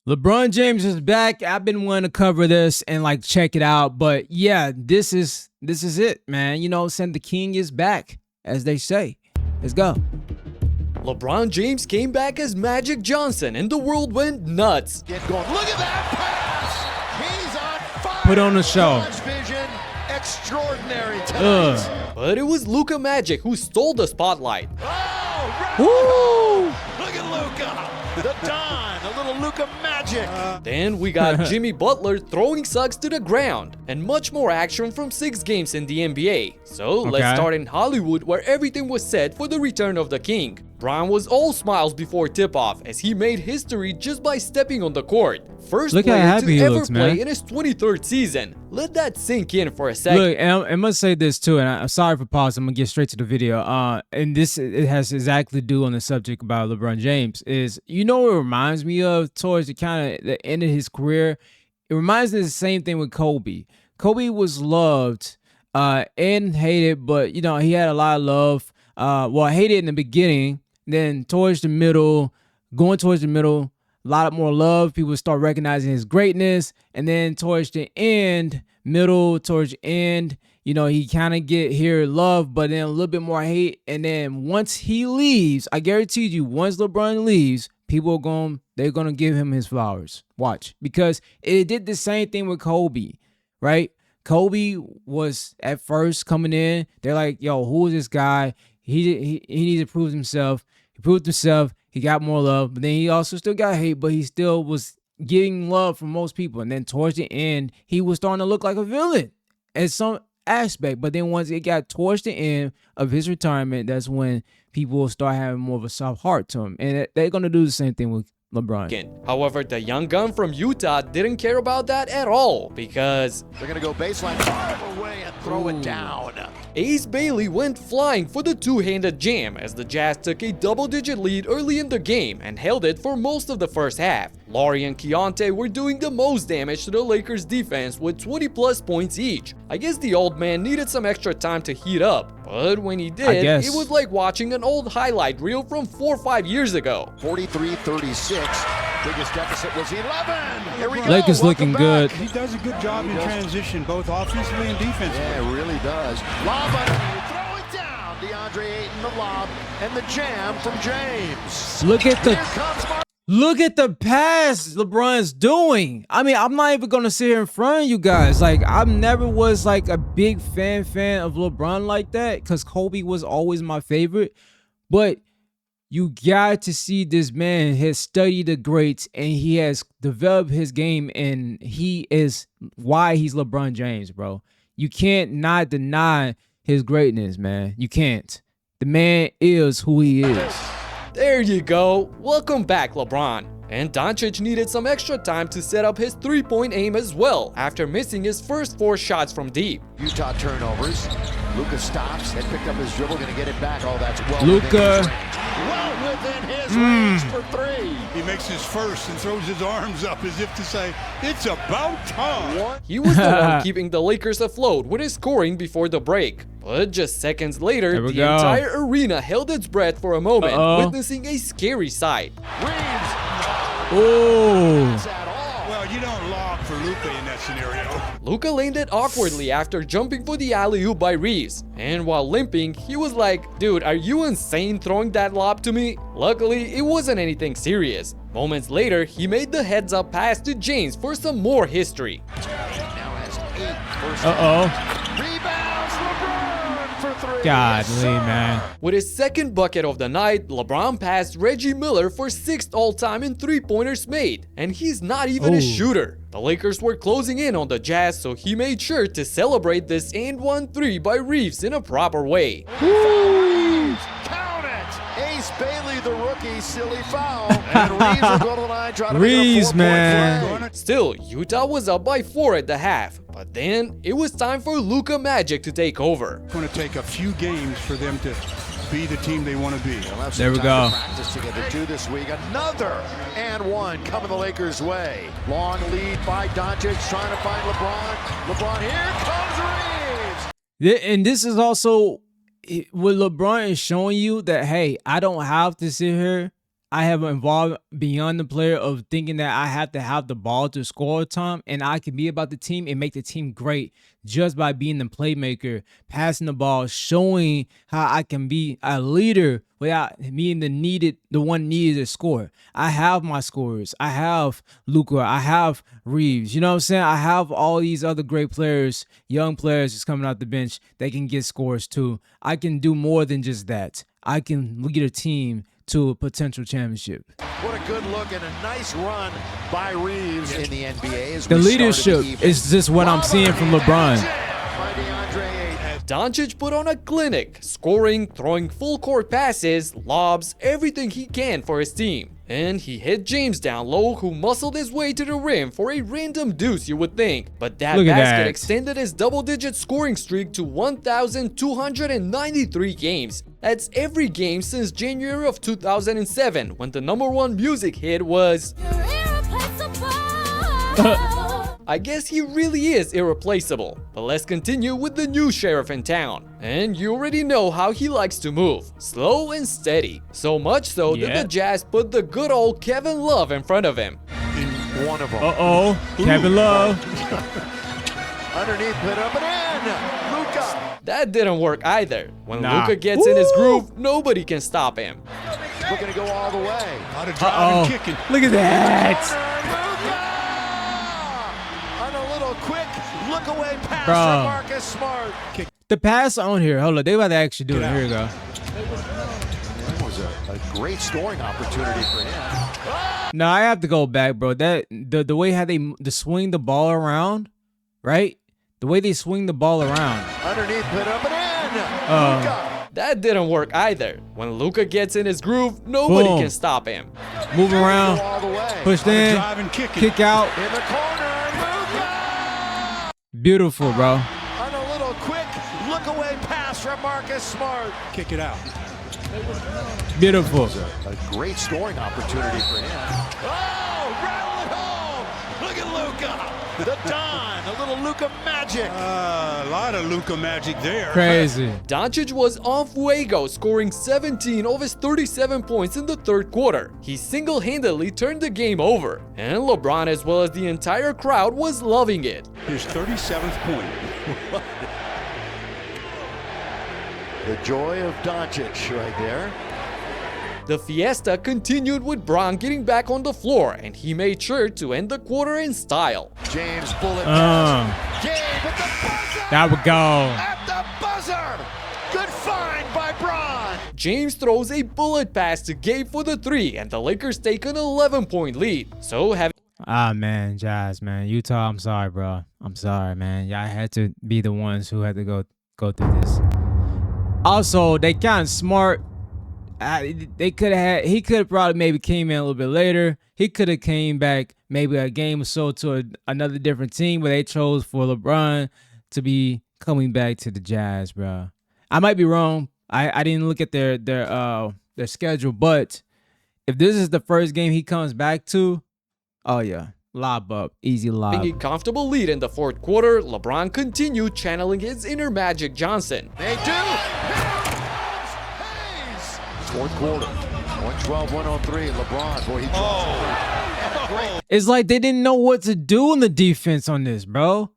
LeBron James is back. I've been wanting to cover this and like check it out, but yeah, this is it, man. You know, saying the king is back, as they say. Let's go. LeBron James came back as Magic Johnson and the world went nuts. Get going. Look at that pass. He's on fire. Put on the show. Vision, extraordinary tonight. But it was Luka Magic who stole the spotlight. Oh, right. Look at Luka. The Don, a little Luka Magic. Then we got Jimmy Butler throwing Suggs to the ground, and much more action from 6 games in the NBA. So let's start in Hollywood, where everything was set for the return of the king. Bron was all smiles before tip-off as he made history just by stepping on the court. First player to ever play in his 23rd season. Let that sink in for a second. Look, and I must say this too, and I'm sorry for pausing. I'm gonna get straight to the video. And this, it has exactly to do on the subject about LeBron James. Is, you know what it reminds me of towards the kind of the end of his career? It reminds me of the same thing with Kobe. Kobe was loved and hated, but you know, he had a lot of love. Well, hated in the beginning. Then towards the middle, going towards the middle, a lot more love. People start recognizing his greatness. And then towards the end, towards the end, you know, he kind of get here love, but then a little bit more hate. And then once he leaves, I guarantee you, once LeBron leaves, people are they're going to give him his flowers. Watch. Because it did the same thing with Kobe, right? Kobe was at first coming in. They're like, yo, who is this guy? He needs to prove himself. He proved himself. He got more love, but then he also still got hate, but he still was getting love from most people. And then towards the end, he was starting to look like a villain in some aspect. But then once it got towards the end of his retirement, that's when people will start having more of a soft heart to him. And they're going to do the same thing with LeBron. However, the young gun from Utah didn't care about that at all, because they're going to go baseline, fire away and throw it down. Ace Bailey went flying for the two-handed jam as the Jazz took a double-digit lead early in the game and held it for most of the first half. Laurie and Keontae were doing the most damage to the Lakers defense with 20+ points each. I guess the old man needed some extra time to heat up, but when he did, it was like watching an old highlight reel from 4 or 5 years ago. 43-36. Biggest deficit was 11. Here we go. Lakers looking good. He does a good job in transition, both offensively and defensively. Yeah, it really does. Lob underneath, throw it down. DeAndre Ayton, the lob, and the jam from James. Look at the pass LeBron's doing. I mean, I'm not even gonna sit here in front of you guys. Like, I never was like a big fan of LeBron like that, because Kobe was always my favorite. But you got to see this man has studied the greats and he has developed his game, and he is why he's LeBron James, bro. You can't not deny his greatness, man. You can't. The man is who he is. There you go. Welcome back, LeBron. And Doncic needed some extra time to set up his three-point aim as well after missing his first 4 shots from deep. Utah turnovers. Luka stops and picked up his dribble, going to get it back. Oh, that's well Luka. Well within his range for 3. He makes his first and throws his arms up as if to say, it's about time. He was the one keeping the Lakers afloat with his scoring before the break. But just seconds later, the entire arena held its breath for a moment, witnessing a scary sight. Reeves. Oh. Well, you don't lob for Luka in that scenario. Luka landed awkwardly after jumping for the alley-oop by Reeves. And while limping, he was like, dude, are you insane throwing that lob to me? Luckily, it wasn't anything serious. Moments later, he made the heads-up pass to James for some more history. Now has 8 first rebounds. LeBron for 3. Godly, man. With his second bucket of the night, LeBron passed Reggie Miller for 6th all-time in three-pointers made, and he's not even a shooter. The Lakers were closing in on the Jazz, so he made sure to celebrate this and 1-3 by Reeves in a proper way. Reeves, count it! Ace Bailey, the rookie, silly foul, and Reeves will go to the line, try to make a 4-point play. Still, Utah was up by 4 at the half, but then it was time for Luka Magic to take over. It's going to take a few games for them to be the team they want to be. There we go. Practice together too this week. Another and one coming the Lakers' way. Long lead by Doncic, trying to find LeBron. LeBron, here comes Reeves. Yeah, and this is also what LeBron is showing you, that hey, I don't have to sit here I have involved beyond the player of thinking that I have to have the ball to score time, and I can be about the team and make the team great just by being the playmaker, passing the ball, showing how I can be a leader without being the one needed to score. I have my scorers. I have Luka. I have Reeves. You know what I'm saying? I have all these other great players, young players just coming out the bench that can get scores too. I can do more than just that. I can lead a team to a potential championship. What a good look and a nice run by Reeves in the NBA. As The we leadership started the evening. is just what I'm seeing from LeBron. By DeAndre Ayton. Doncic put on a clinic, scoring, throwing full court passes, lobs, everything he can for his team. And he hit James down low, who muscled his way to the rim for a random deuce, you would think. But that Look at basket that. extended his double-digit scoring streak to 1,293 games. That's every game since January of 2007, when the #1 music hit was... I guess he really is irreplaceable. But let's continue with the new sheriff in town. And you already know how he likes to move. Slow and steady. So much so that Yeah. the Jazz put the good old Kevin Love in front of him. One of them. Uh-oh. Kevin Love. Underneath, put up and in. Luka. That didn't work either. When Nah. Luka gets in his groove, nobody can stop him. Looking to go all the way. A lot of driving, Uh-oh. kicking. Look at that. On a little quick look away pass Bro. from Marcus Smart. The pass on here. Hold on. They about to actually do it. Get Here we go. That was a great scoring opportunity for him. No, I have to go back, bro. That the way how they swing the ball around, right? The way they swing the ball around. Underneath, put up and in. Luka. That didn't work either. When Luka gets in his groove, nobody Boom. can stop him. Move Go around. all the way. Pushed A lot of in. driving, kicking. Kick out. In the corner, Luka. Beautiful, bro. On a little quick look away pass from Marcus Smart. Kick it out. Beautiful. A great scoring opportunity for him. Oh, rattle it home. Look at Luka. The Don, a little Luka magic. A lot of Luka magic there. Crazy. Doncic was on fuego, scoring 17 of his 37 points in the third quarter. He single-handedly turned the game over, and LeBron, as well as the entire crowd, was loving it. His 37th point. The joy of Doncic right there. The fiesta continued with Bron getting back on the floor, and he made sure to end the quarter in style. James bullet Uh. pass. Gabe at the buzzer. That would go. At the buzzer. Good find by Bron. James throws a bullet pass to Gabe for the three, and the Lakers take an 11-point lead. So having Ah, man, Jazz, man. Utah, I'm sorry, bro. I'm sorry, man. Y'all had to be the ones who had to go through this. Also, they kind of smart. They could have he could have probably maybe came in a little bit later. He could have came back maybe a game or so to another different team, but they chose for LeBron to be coming back to the Jazz, bro. I might be wrong. I didn't look at their schedule, but if this is the first game he comes back to, oh yeah, lob up, easy lob. a comfortable lead in the fourth quarter, LeBron continued channeling his inner Magic Johnson. They do. Hayes. Fourth quarter. 112-103. LeBron. Boy, he drops. It's like they didn't know what to do in the defense on this, bro.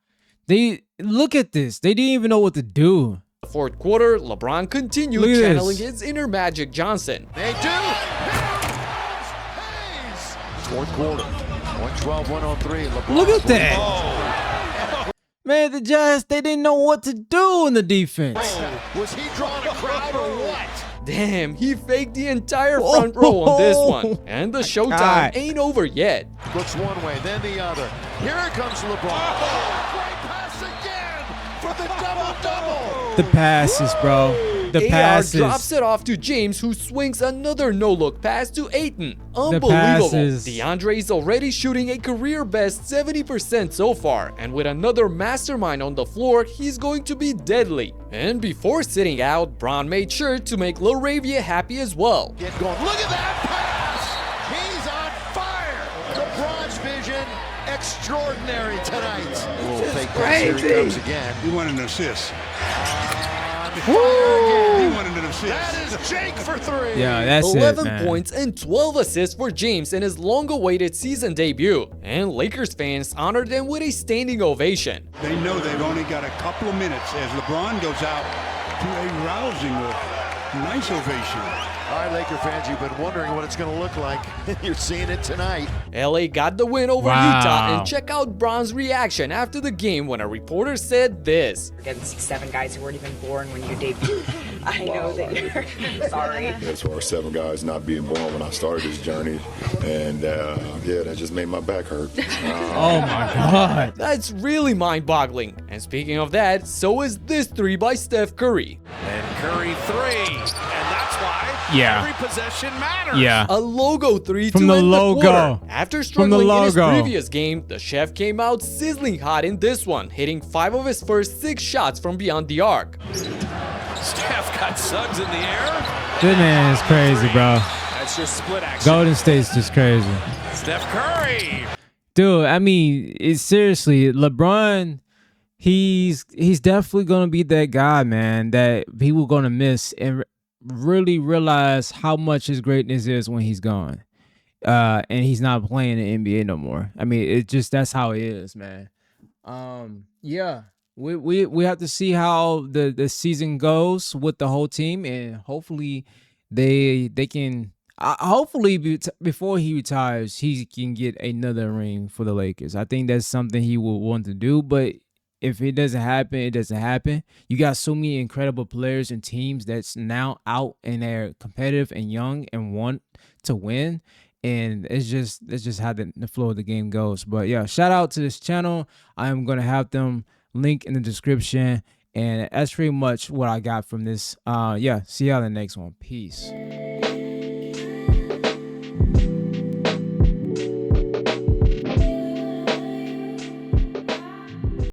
They look at this. They didn't even know what to do. The fourth quarter, LeBron continued Look at channeling this. his inner Magic Johnson. They do. Hayes. Fourth quarter. 112-103. LeBron. Look at that. Man, the Jazz, they didn't know what to do in the defense. Was he drawing a crowd or what? Damn, he faked the entire front row on this one. And the showtime God. ain't over yet. Looks one way, then the other. Here comes LeBron. Great pass again for the double-double. The passes, bro. The AR passes. drops it off to James, who swings another no-look pass to Ayton. Unbelievable. passes. DeAndre is already shooting a career-best 70% so far, and with another mastermind on the floor, he's going to be deadly. And before sitting out, Bron made sure to make LaRavia happy as well. Get going. Look at that pass. He's on fire. LeBron's vision extraordinary tonight. A little fake pass. Here he comes again. He wanted an assist. to fire again. He wanted an assist. That is Jake for three. Yeah, that's 11 it, man. points and 12 assists for James in his long-awaited season debut, and Lakers fans honored him with a standing ovation. They know they've only got a couple of minutes as LeBron goes out to a rousing, nice ovation. All right, Laker fans, you've been wondering what it's going to look like. You're seeing it tonight. LA got the win over Wow. Utah, and check out Bron's reaction after the game when a reporter said this. We're getting 6-7 guys who weren't even born when you debuted. I know that you're sorry. As far as 7 guys not being born when I started this journey, and yeah, that just made my back hurt. Oh my God. That's really mind-boggling. And speaking of that, so is this three by Steph Curry. And Curry three. And that's why Yeah. every possession matters. Yeah. A logo three From to the end logo. the quarter. After From the struggling in his logo. previous game, the chef came out sizzling hot in this one, hitting 5 of his first 6 shots from beyond the arc. Steph got Suggs in the air. This man is crazy, bro. That's just split action. Golden State's just crazy. Steph Curry. Dude, I mean, it's seriously, LeBron, he's definitely gonna be that guy, man, that people gonna miss and really realize how much his greatness is when he's gone. And he's not playing in the NBA no more. I mean, it just that's how it is, man. Yeah. We have to see how the season goes with the whole team, and hopefully they can hopefully before he retires he can get another ring for the Lakers. I think that's something he will want to do, but if it doesn't happen, it doesn't happen. You got so many incredible players and teams that's now out and they're competitive and young and want to win. And it's just how the flow of the game goes. But yeah, shout out to this channel. I'm gonna have them link in the description, and that's pretty much what I got from this. Yeah, see y'all in the next one. Peace.